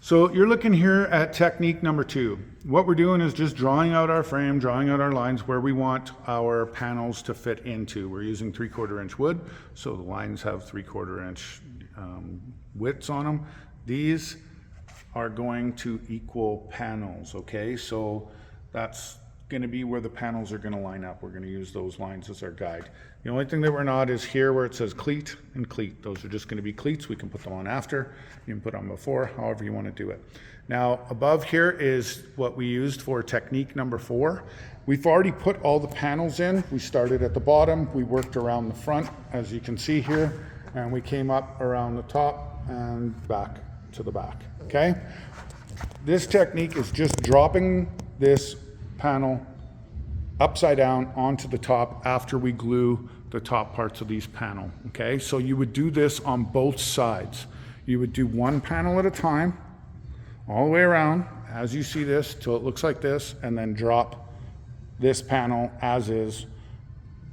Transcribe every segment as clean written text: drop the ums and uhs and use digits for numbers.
So you're looking here at technique number 2. What we're doing is just drawing out our frame, drawing out our lines where we want our panels to fit into. We're using 3/4 inch wood, so the lines have 3/4 inch widths on them. These are going to equal panels, okay? So that's going to be where the panels are going to line up. We're going to use those lines as our guide. The only thing that we're not is here where it says cleat and cleat. Those are just going to be cleats. We can put them on after, you can put them before, however you want to do it. Now above here is what we used for technique number 4. We've already put all the panels in. We started at the bottom, we worked around the front, as you can see here, and we came up around the top and back to the back, okay? This technique is just dropping this panel upside down onto the top after we glue the top parts of these panel, okay? So you would do this on both sides. You would do one panel at a time, all the way around, as you see this, till it looks like this, and then drop this panel as is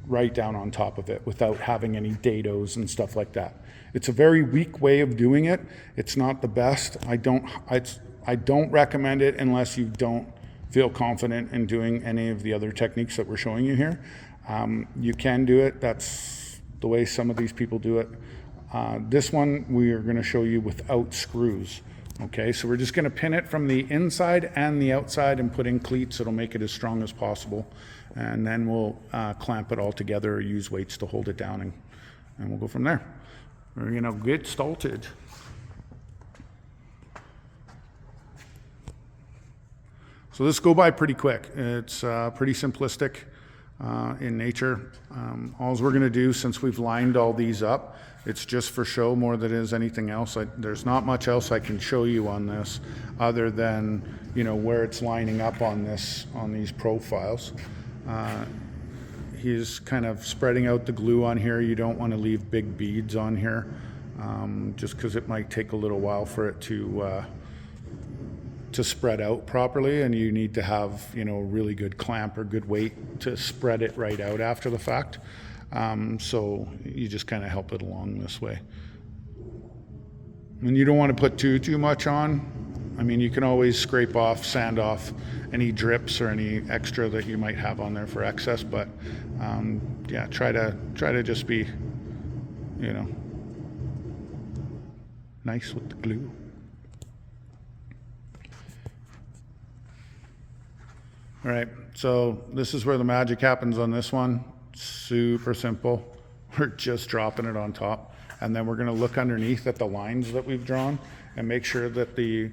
right down on top of it without having any dados and stuff like that. It's a very weak way of doing it. It's not the best. I don't recommend it unless you don't feel confident in doing any of the other techniques that we're showing you here. You can do it. That's the way some of these people do it. This one we are going to show you without screws. Okay, so we're just going to pin it from the inside and the outside and put in cleats. It'll make it as strong as possible. And then we'll clamp it all together or use weights to hold it down, and we'll go from there. We're going to get started. So this go by pretty quick. It's pretty simplistic in nature. All we're going to do, since we've lined all these up, it's just for show more than it is anything else. There's not much else I can show you on this other than, you know, where it's lining up on these profiles. He's kind of spreading out the glue on here. You don't want to leave big beads on here, just because it might take a little while for it to spread out properly, and you need to have, you know, really good clamp or good weight to spread it right out after the fact. So you just kind of help it along this way. And you don't want to put too much on. I mean, you can always scrape off, sand off any drips or any extra that you might have on there for excess, but yeah, try to just be, you know, nice with the glue. All right, so this is where the magic happens on this one. Super simple. We're just dropping it on top, and then we're going to look underneath at the lines that we've drawn and make sure that the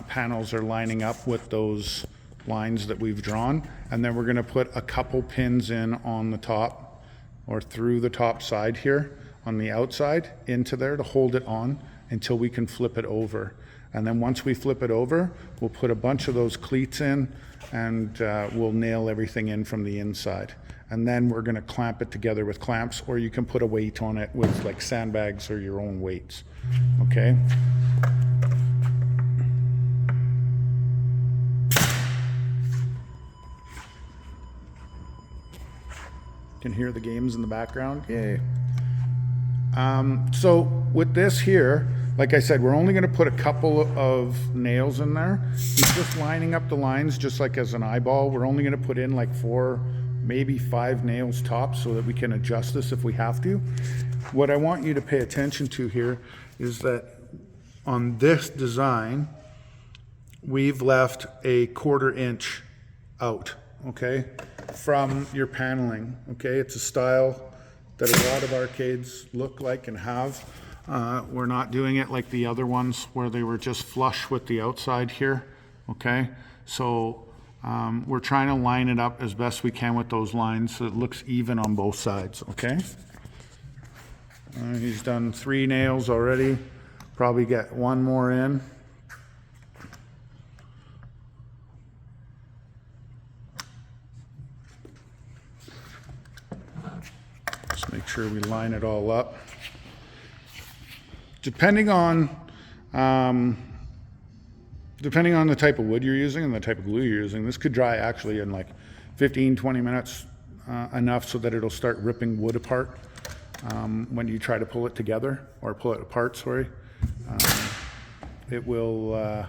panels are lining up with those lines that we've drawn. And then we're going to put a couple pins in on the top or through the top side here on the outside into there to hold it on until we can flip it over. And then once we flip it over, we'll put a bunch of those cleats in, and we'll nail everything in from the inside. And then we're going to clamp it together with clamps, or you can put a weight on it with like sandbags or your own weights. Okay. Can hear the games in the background. Yay. So with this here, like I said, we're only going to put a couple of nails in there. He's just lining up the lines just like as an eyeball. We're only going to put in like 4, maybe 5 nails tops so that we can adjust this if we have to. What I want you to pay attention to here is that on this design, we've left a 1/4 inch out, okay, from your paneling, okay? It's a style that a lot of arcades look like and have. We're not doing it like the other ones where they were just flush with the outside here, okay? So we're trying to line it up as best we can with those lines so it looks even on both sides, okay? He's done 3 nails already, probably get 1 more in. Just make sure we line it all up. Depending on the type of wood you're using and the type of glue you're using, this could dry actually in like 15-20 minutes, enough so that it'll start ripping wood apart when you try to pull it together, or pull it apart, sorry. It will,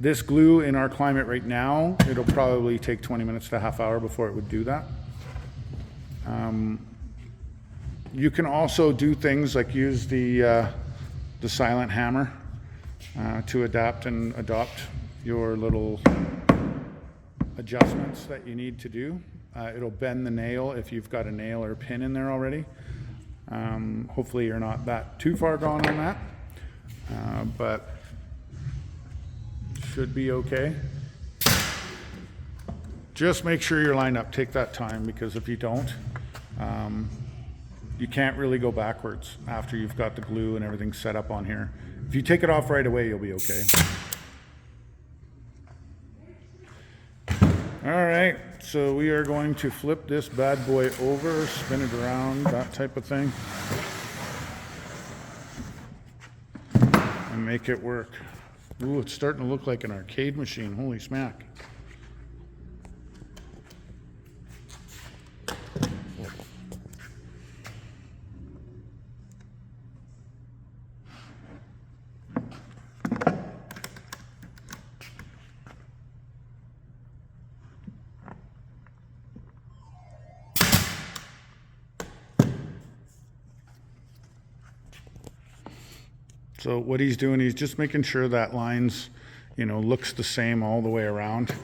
this glue in our climate right now, it'll probably take 20 minutes to a half hour before it would do that. You can also do things like use the silent hammer to adapt and adopt your little adjustments that you need to do. It'll bend the nail if you've got a nail or a pin in there already. Hopefully you're not that too far gone on that, but should be okay. Just make sure you're lined up. Take that time, because if you don't, you can't really go backwards after you've got the glue and everything set up on here. If you take it off right away, you'll be okay. All right, so we are going to flip this bad boy over, spin it around, that type of thing, and make it work. Ooh, it's starting to look like an arcade machine. Holy smack. So what he's doing, he's just making sure that lines, you know, looks the same all the way around.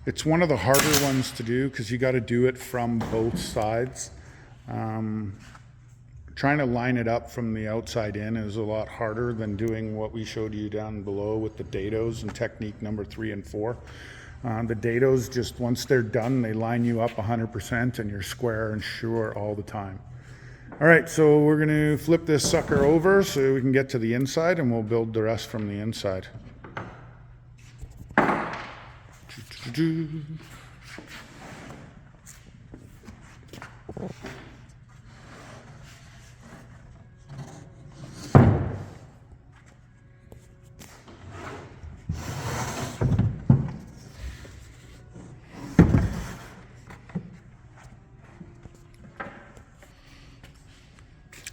It's one of the harder ones to do because you got to do it from both sides. Trying to line it up from the outside in is a lot harder than doing what we showed you down below with the dados and technique number 3 and 4. The dados, just once they're done, they line you up 100% and you're square and sure all the time. All right, so we're going to flip this sucker over so we can get to the inside, and we'll build the rest from the inside.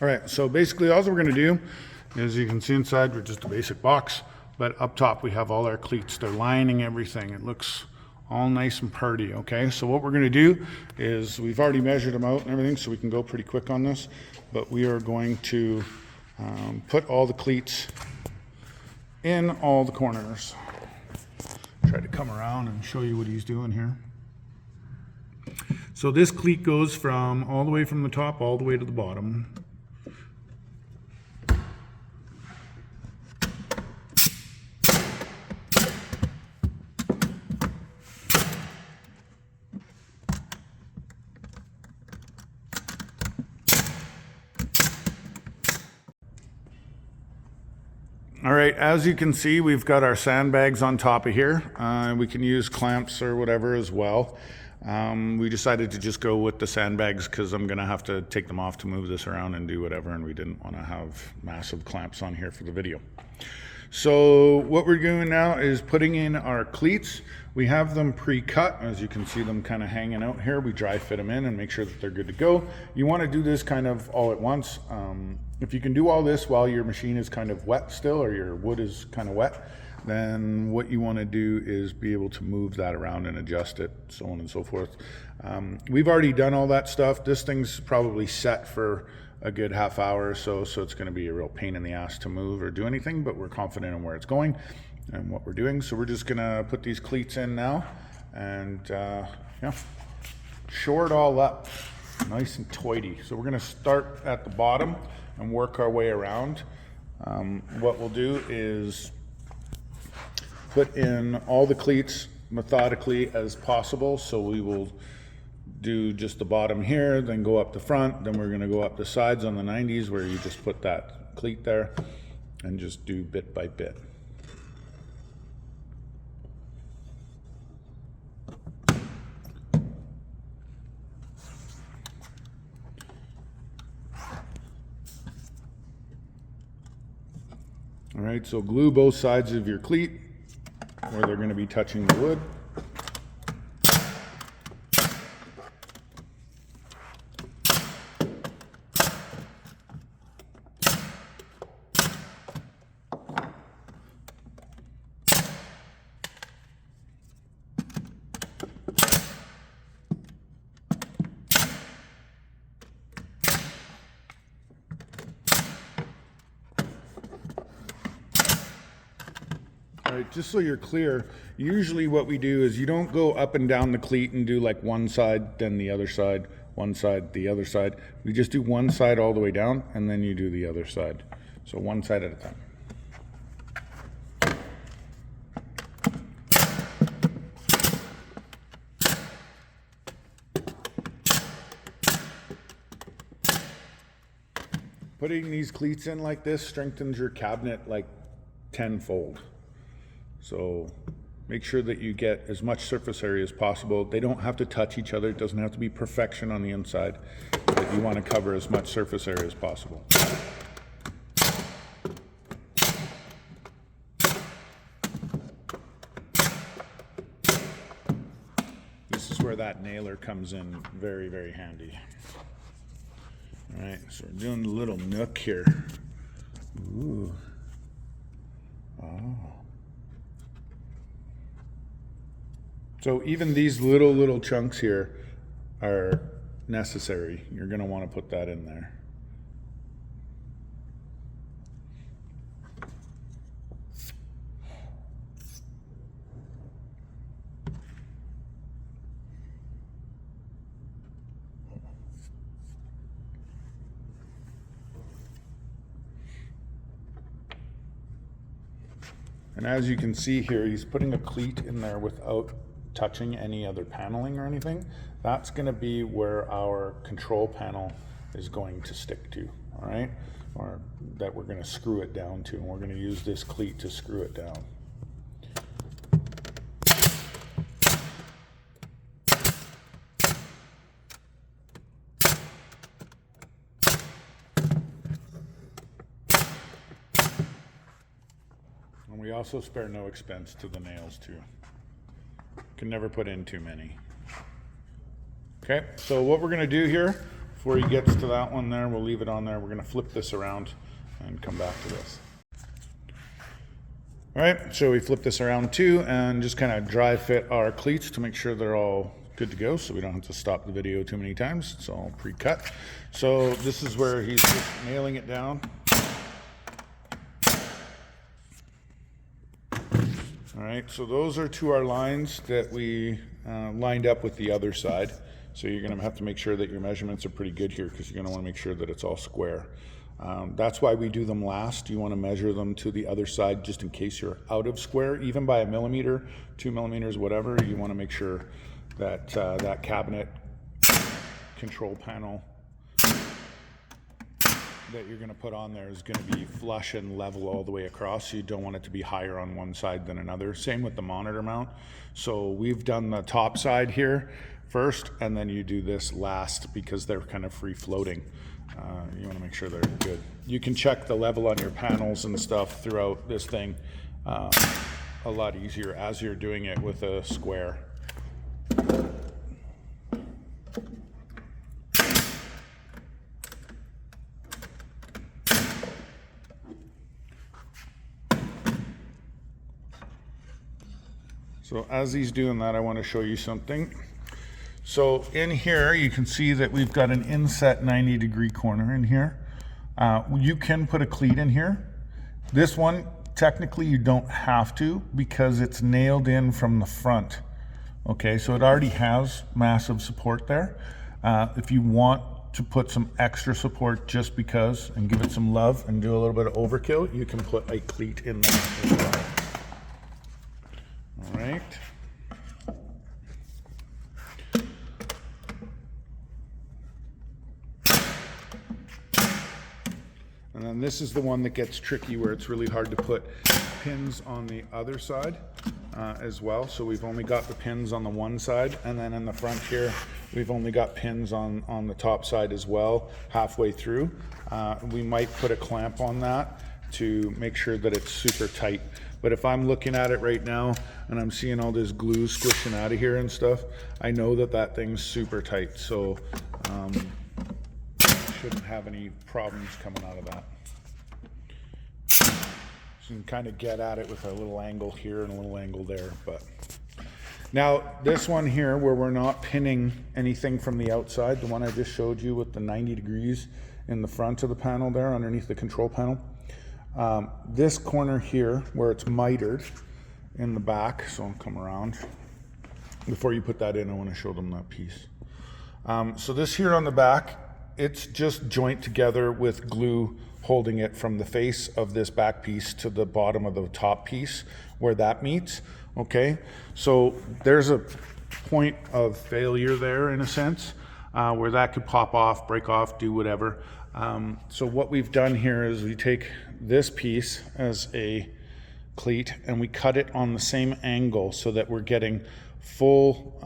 All right, so basically all we're going to do is, you can see inside, we're just a basic box, but up top we have all our cleats. They're lining everything. It looks all nice and pretty, okay? So what we're going to do is, we've already measured them out and everything, so we can go pretty quick on this, but we are going to put all the cleats in all the corners. Try to come around and show you what he's doing here. So this cleat goes from all the way from the top all the way to the bottom. All right, as you can see, we've got our sandbags on top of here. We can use clamps or whatever as well. We decided to just go with the sandbags because I'm gonna have to take them off to move this around and do whatever, and we didn't wanna have massive clamps on here for the video. So what we're doing now is putting in our cleats. We have them pre-cut, as you can see them kind of hanging out here. We dry fit them in and make sure that they're good to go. You want to do this kind of all at once. If you can do all this while your machine is kind of wet still, or your wood is kind of wet, then what you want to do is be able to move that around and adjust it, so on and so forth. We've already done all that stuff. This thing's probably set for a good half hour or so, so it's going to be a real pain in the ass to move or do anything, but we're confident in where it's going and what we're doing. So we're just going to put these cleats in now and yeah, shore it all up nice and tidy. So we're going to start at the bottom and work our way around. What we'll do is put in all the cleats methodically as possible. So we will do just the bottom here, then go up the front, then we're going to go up the sides on the 90s where you just put that cleat there and just do bit by bit. All right, so glue both sides of your cleat where they're going to be touching the wood. right, just so you're clear, usually what we do is you don't go up and down the cleat and do like one side, then the other side, one side, the other side. We just do one side all the way down, and then you do the other side. So one side at a time. Putting these cleats in like this strengthens your cabinet like tenfold. So make sure that you get as much surface area as possible. They don't have to touch each other. It doesn't have to be perfection on the inside, but you want to cover as much surface area as possible. This is where that nailer comes in very, very handy. All right, so we're doing a little nook here. Ooh. Oh. So even these little chunks here are necessary. You're going to want to put that in there. And as you can see here, he's putting a cleat in there without touching any other paneling or anything. That's going to be where our control panel is going to stick to, all right? Or that we're going to screw it down to, and we're going to use this cleat to screw it down. And we also spare no expense to the nails too. Can never put in too many. Okay, so what we're gonna do here, before he gets to that one there, we'll leave it on there. We're gonna flip this around and come back to this. All right, so we flip this around too and just kind of dry fit our cleats to make sure they're all good to go, so we don't have to stop the video too many times. It's all pre-cut. So this is where he's just nailing it down. All right, so those are to our lines that we lined up with the other side. So you're gonna have to make sure that your measurements are pretty good here, because you're gonna wanna make sure that it's all square. That's why we do them last. You wanna measure them to the other side just in case you're out of square, even by a millimeter, 2 millimeters, whatever. You wanna make sure that that cabinet control panel that you're going to put on there is going to be flush and level all the way across. So you don't want it to be higher on one side than another. Same with the monitor mount. So we've done the top side here first, and then you do this last because they're kind of free floating. You want to make sure they're good. You can check the level on your panels and stuff throughout this thing a lot easier as you're doing it with a square. So as he's doing that, I want to show you something. So in here, you can see that we've got an inset 90-degree corner in here. You can put a cleat in here. This one, technically you don't have to, because it's nailed in from the front. Okay, so it already has massive support there. If you want to put some extra support just because and give it some love and do a little bit of overkill, you can put a cleat in there as well. All right. And then this is the one that gets tricky, where it's really hard to put pins on the other side as well. So we've only got the pins on the one side, and then in the front here, we've only got pins on the top side as well, halfway through. We might put a clamp on that to make sure that it's super tight. But if I'm looking at it right now and I'm seeing all this glue squishing out of here and stuff, I know that that thing's super tight. So shouldn't have any problems coming out of that. So you can kind of get at it with a little angle here and a little angle there. But now this one here, where we're not pinning anything from the outside, the one I just showed you with the 90 degrees in the front of the panel there underneath the control panel, this corner here where it's mitered, in the back, so I'll come around. Before you put that in, I want to show them that piece. So this here on the back, it's just joint together with glue holding it from the face of this back piece to the bottom of the top piece where that meets. Okay, so there's a point of failure there in a sense, where that could pop off, break off, do whatever. So what we've done here is we take this piece as a cleat and we cut it on the same angle so that we're getting full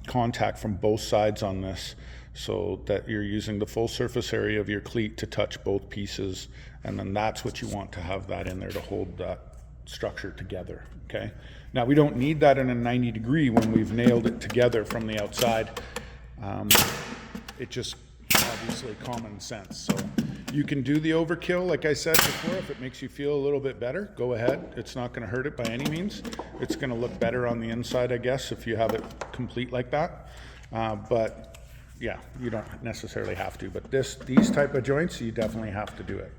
contact from both sides on this, so that you're using the full surface area of your cleat to touch both pieces, and then that's what you want to have that in there to hold that structure together. Okay, now we don't need that in a 90 degree when we've nailed it together from the outside. It just obviously common sense. So you can do the overkill, like I said before. If it makes you feel a little bit better, go ahead. It's not going to hurt it by any means. It's going to look better on the inside, I guess, if you have it complete like that. But yeah, you don't necessarily have to. But these type of joints, you definitely have to do it.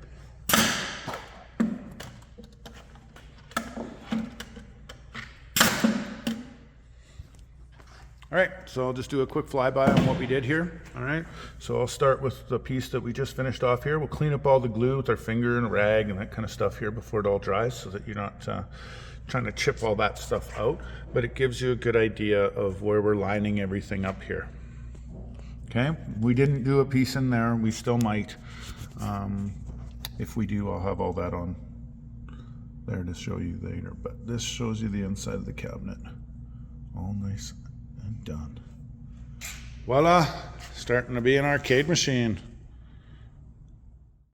All right, so I'll just do a quick flyby on what we did here. All right, so I'll start with the piece that we just finished off here. We'll clean up all the glue with our finger and a rag and that kind of stuff here before it all dries, so that you're not trying to chip all that stuff out, but it gives you a good idea of where we're lining everything up here. Okay, we didn't do a piece in there. We still might. If we do, I'll have all that on there to show you later, but this shows you the inside of the cabinet. All nice and done. Voila, starting to be an arcade machine.